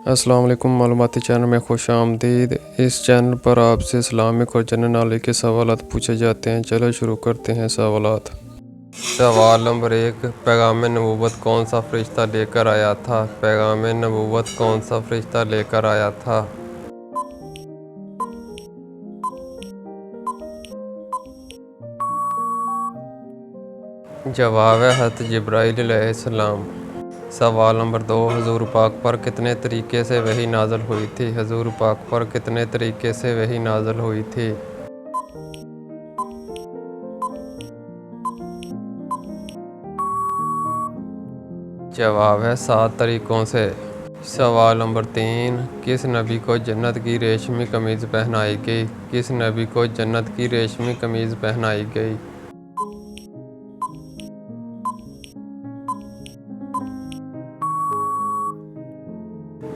अस्सलाम वालेकुम। मालूमाती चैनल में खुश आमदीद। इस चैनल पर आपसे इस्लामिक और जनरल नॉलेज के सवालात पूछे जाते हैं। चलो शुरू करते हैं सवालात। सवाल नंबर 1, पैगाम नबूवत कौन सा फरिश्ता लेकर आया था? पैगाम नबूवत कौन सा फरिश्ता लेकर आया था? जवाब है हज़रत जिब्राईल अलैहिस्सलाम। सवाल नंबर 2, हुज़ूर पाक पर कितने तरीके से वही नाज़िल हुई थी? हुज़ूर पाक पर कितने तरीके से वही नाज़िल हुई थी? जवाब है 7 तरीक़ों से। सवाल नंबर 3, किस नबी को जन्नत की रेशमी कमीज़ पहनाई गई? किस नबी को जन्नत की रेशमी कमीज़ पहनाई गई?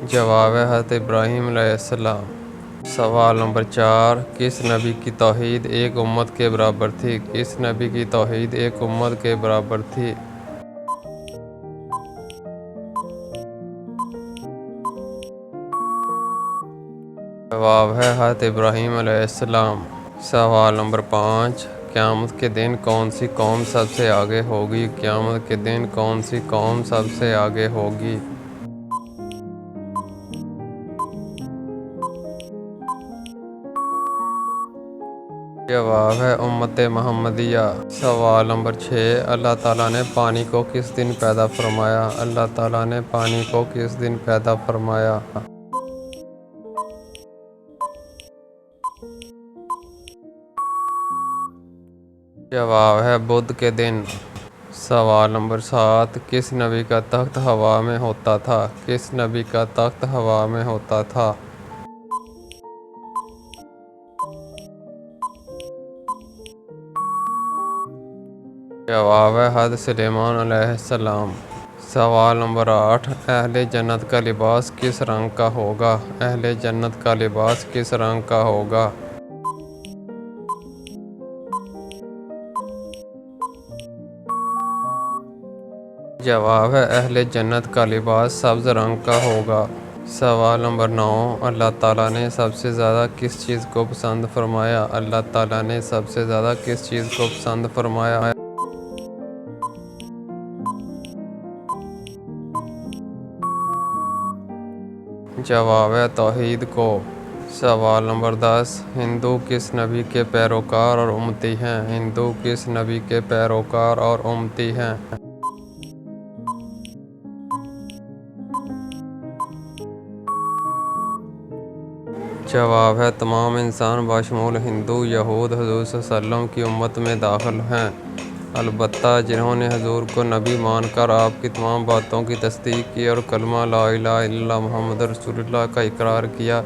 जवाब है हज़रत इब्राहीम अलैहिस्सलाम। सवाल नंबर 4, किस नबी की तौहीद एक उम्मत के बराबर थी? किस नबी की तौहीद एक उम्मत के बराबर थी? जवाब है हज़रत इब्राहीम अलैहिस्सलाम। सवाल नंबर 5, क़यामत के दिन कौन सी कौम सबसे आगे होगी? क़यामत के दिन कौन सी कौम सबसे आगे होगी? जवाब है उम्मत मोहम्मदिया। सवाल नंबर 6, अल्लाह ताला ने पानी को किस दिन पैदा फरमाया? अल्लाह ताला ने पानी को किस दिन पैदा फरमाया? जवाब है बुध के दिन। सवाल नंबर 7, किस नबी का तख्त हवा में होता था? किस नबी का तख्त हवा में होता था? जवाब है हज़रत सुलेमान अलैहिस्सलाम। सवाल नंबर 8, अहले जन्नत का लिबास किस रंग का होगा? अहले जन्नत का लिबास किस रंग का होगा? जवाब है अहले जन्नत का लिबास सब्ज़ रंग का होगा। सवाल नंबर 9, अल्लाह ताला ने सबसे ज़्यादा किस चीज़ को पसंद फरमाया? अल्लाह ताला ने सबसे ज़्यादा किस चीज़ को पसंद फरमाया? जवाब है तौहीद को। सवाल नंबर 10, हिंदू किस नबी के पैरोकार और उम्मती हैं? हिंदू किस नबी के पैरोकार और उम्मती हैं? जवाब है तमाम इंसान बशमूल हिंदू यहूद हुज़ूर सल्लल्लाहु अलैहि वसल्लम की उम्मत में दाखिल हैं। अलबत्ता जिन्होंने हुज़ूर को नबी मानकर आपकी तमाम बातों की तस्दीक की और कलमा ला इलाहा इल्लल्लाह मुहम्मद रसूलुल्लाह का इकरार किया,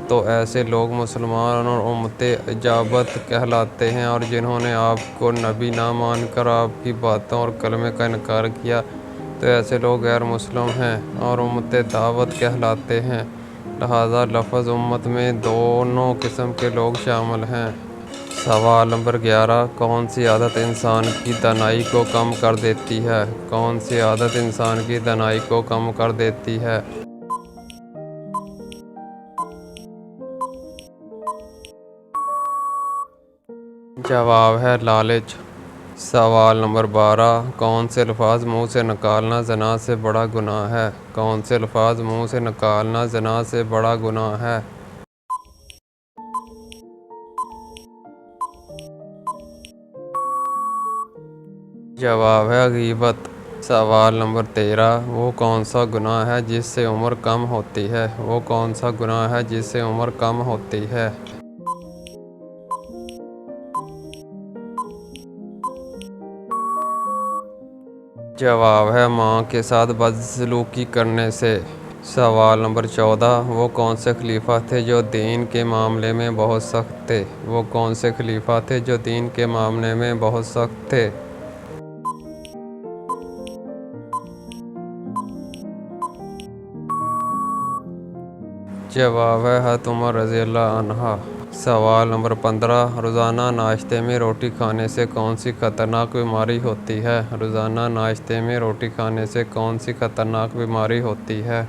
तो ऐसे लोग मुसलमान और उम्मते इजाबत कहलाते हैं। और जिन्होंने आपको नबी ना मानकर आपकी बातों और कलमे का इनकार किया, तो ऐसे लोग गैर मुस्लिम हैं और उम्मते दावत कहलाते हैं। लिहाजा लफ्ज़ उम्मत में दोनों किस्म के लोग शामिल हैं। सवाल नंबर 11, कौन सी आदत इंसान की दानाई को कम कर देती है? कौन सी आदत इंसान की दानाई को कम कर देती है? जवाब है लालच। सवाल नंबर 12, कौन से अल्फाज मुँह से निकालना ज़ना से बड़ा गुनाह है? कौन से अल्फाज मुँह से निकालना ज़ना से बड़ा गुनाह है? जवाब है गीबत। सवाल नंबर 13, वो कौन सा गुनाह है जिससे उम्र कम होती है? वो कौन सा गुनाह है जिससे उम्र कम होती है? जवाब है माँ के साथ बदसलूकी करने से। सवाल नंबर 14, वो कौन से खलीफा थे जो दीन के मामले में बहुत सख्त थे? वो कौन से खलीफा थे जो दीन के मामले में बहुत सख्त थे? जवाब है हज़रत उमर रज़ियल्लाहु अन्हा। सवाल नंबर 15, रोज़ाना नाश्ते में रोटी खाने से कौन सी खतरनाक बीमारी होती है? रोज़ाना नाश्ते में रोटी खाने से कौन सी खतरनाक बीमारी होती है?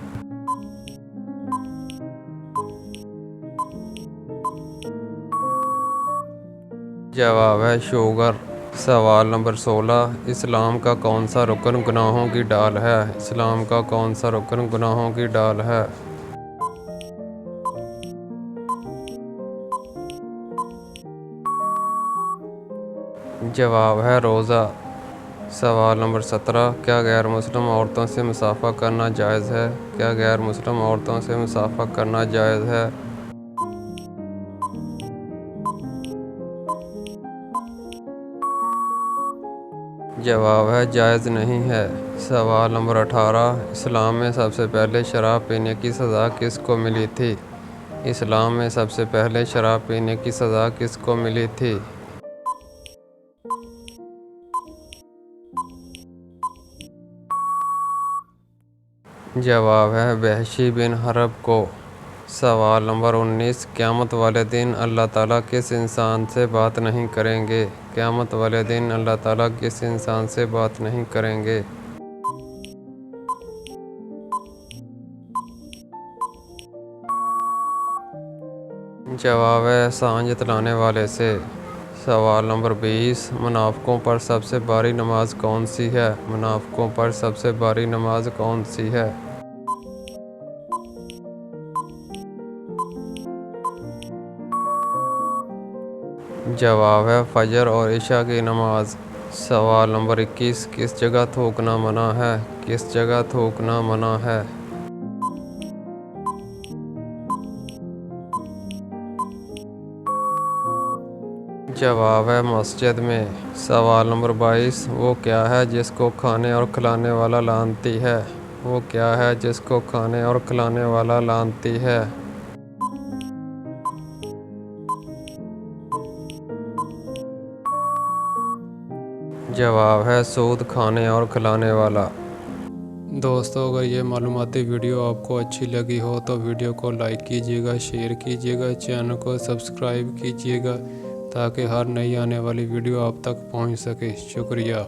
जवाब है शुगर। सवाल नंबर 16, इस्लाम का कौन सा रुकन गुनाहों की डाल है? इस्लाम का कौन सा रुकन गुनाहों की डाल है? जवाब है रोज़ा। सवाल नंबर 17, क्या गैर मुस्लिम औरतों से मुसाफा करना जायज़ है? क्या गैर मुस्लिम औरतों से मुसाफा करना जायज़ है? जवाब है जायज़ नहीं है। सवाल नंबर 18, इस्लाम में सबसे पहले शराब पीने की सज़ा किसको मिली थी? इस्लाम में सबसे पहले शराब पीने की सज़ा किसको मिली थी? जवाब है वहशी बिन हरब को। सवाल नंबर 19, क़यामत वाले दिन अल्लाह ताला किस इंसान से बात नहीं करेंगे? क़यामत वाले दिन अल्लाह ताला किस इंसान से बात नहीं करेंगे? जवाब है सांझ जतलाने वाले से। सवाल नंबर 20, मुनाफ़िकों पर सबसे भारी नमाज कौन सी है? मुनाफ़िकों पर सबसे भारी नमाज कौन सी है? जवाब है फजर और इशा की नमाज। सवाल नंबर 21, किस जगह थूकना मना है? किस जगह थूकना मना है? जवाब है मस्जिद में। सवाल नंबर 22, वो क्या है जिसको खाने और खिलाने वाला लानती है? वो क्या है जिसको खाने और खिलाने वाला लानती है? जवाब है सूद खाने और खिलाने वाला। दोस्तों, अगर ये मालूमाती वीडियो आपको अच्छी लगी हो तो वीडियो को लाइक कीजिएगा, शेयर कीजिएगा, चैनल को सब्सक्राइब कीजिएगा ताकि हर नई आने वाली वीडियो आप तक पहुंच सके। शुक्रिया।